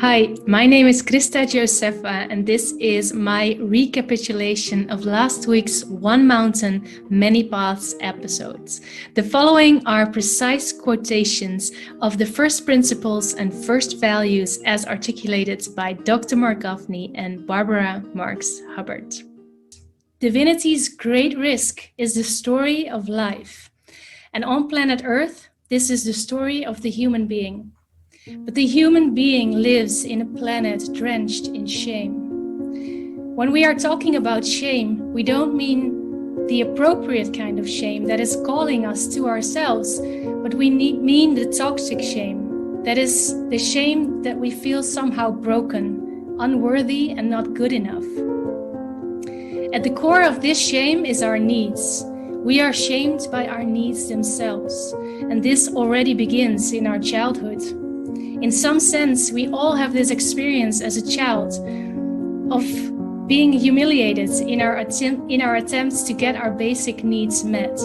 Hi, my name is Krista Josefa, and this is my recapitulation of last week's One Mountain, Many Paths episodes. The following are precise quotations of the first principles and first values as articulated by Dr. Marc Gafni and Barbara Marx Hubbard. Divinity's great risk is the story of life. And on planet Earth, this is the story of the human being. But the human being lives in a planet drenched in shame. When we are talking about shame, we don't mean the appropriate kind of shame that is calling us to ourselves, but we mean the toxic shame. That is the shame that we feel somehow broken, unworthy, and not good enough. At the core of this shame is our needs. We are shamed by our needs themselves, and this already begins in our childhood. In some sense, we all have this experience as a child of being humiliated in our attempts to get our basic needs met,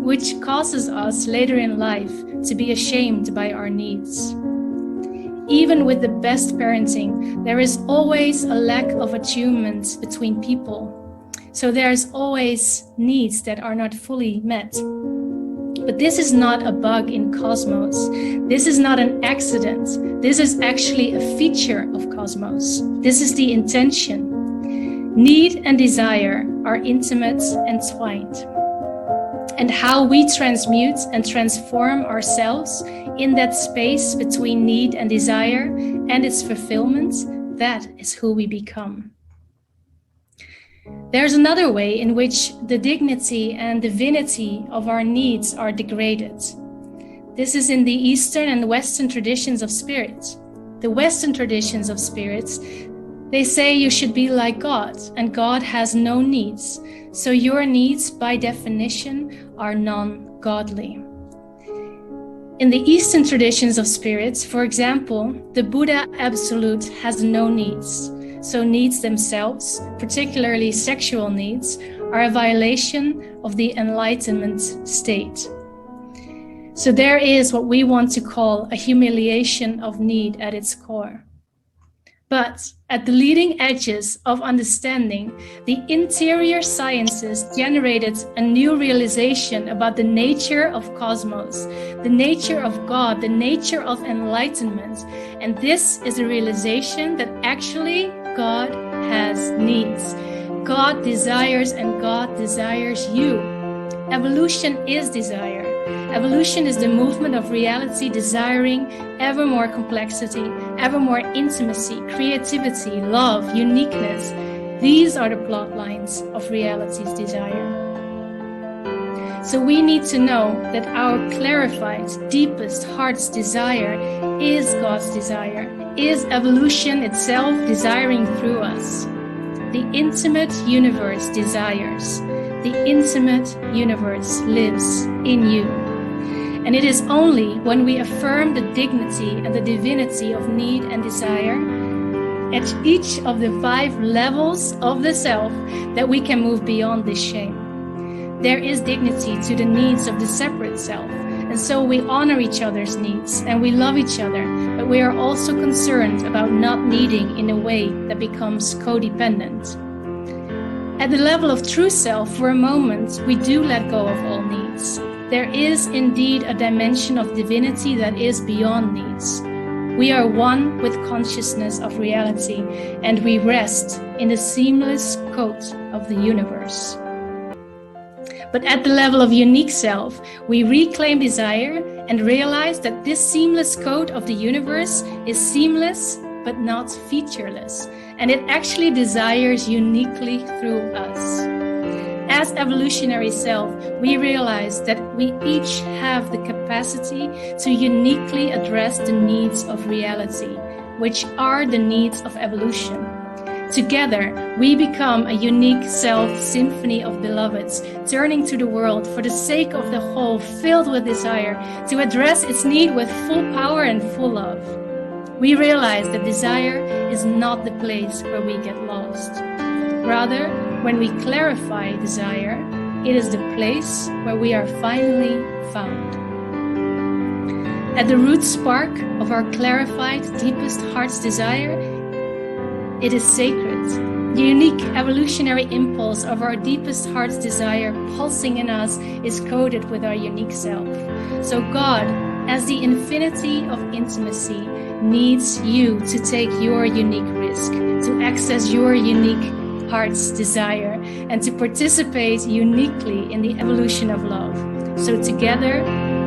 which causes us later in life to be ashamed by our needs. Even with the best parenting, there is always a lack of attunement between people. So there's always needs that are not fully met. But this is not a bug in cosmos. This is not an accident. This is actually a feature of cosmos. This is the intention. Need and desire are intimate and entwined. And how we transmute and transform ourselves in that space between need and desire and its fulfillment, that is who we become. There's another way in which the dignity and divinity of our needs are degraded. This is in the Eastern and Western traditions of spirit. The Western traditions of spirits, they say you should be like God, and God has no needs. So your needs, by definition, are non-godly. In the Eastern traditions of spirits, for example, the Buddha Absolute has no needs. So needs themselves, particularly sexual needs, are a violation of the enlightenment state. So there is what we want to call a humiliation of need at its core. But at the leading edges of understanding, the interior sciences generated a new realization about the nature of cosmos, the nature of God, the nature of enlightenment. And this is a realization that actually God has needs. God desires, and God desires you. Evolution is desire. Evolution is the movement of reality desiring ever more complexity, ever more intimacy, creativity, love, uniqueness. These are the plot lines of reality's desire. So we need to know that our clarified, deepest heart's desire is God's desire, is evolution itself desiring through us. The intimate universe desires. The intimate universe lives in you. And it is only when we affirm the dignity and the divinity of need and desire at each of the 5 levels of the self that we can move beyond this shame. There is dignity to the needs of the separate self. And so we honor each other's needs and we love each other, but we are also concerned about not needing in a way that becomes codependent. At the level of true self, for a moment, we do let go of all needs. There is indeed a dimension of divinity that is beyond needs. We are one with consciousness of reality, and we rest in the seamless coat of the universe. But at the level of unique self, we reclaim desire and realize that this seamless coat of the universe is seamless but not featureless, and it actually desires uniquely through us. As evolutionary self, we realize that we each have the capacity to uniquely address the needs of reality, which are the needs of evolution. Together, we become a unique self-symphony of beloveds, turning to the world for the sake of the whole, filled with desire, to address its need with full power and full love. We realize that desire is not the place where we get lost. Rather, when we clarify desire, it is the place where we are finally found. At the root spark of our clarified, deepest heart's desire, it is sacred. The unique evolutionary impulse of our deepest heart's desire pulsing in us is coded with our unique self. So God, as the infinity of intimacy, needs you to take your unique risk, to access your unique heart's desire, and to participate uniquely in the evolution of love. So together,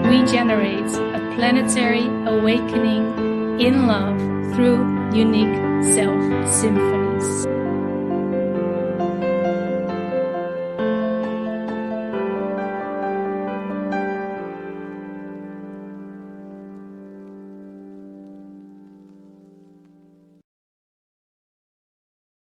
we generate a planetary awakening in love through unique self-symphonies.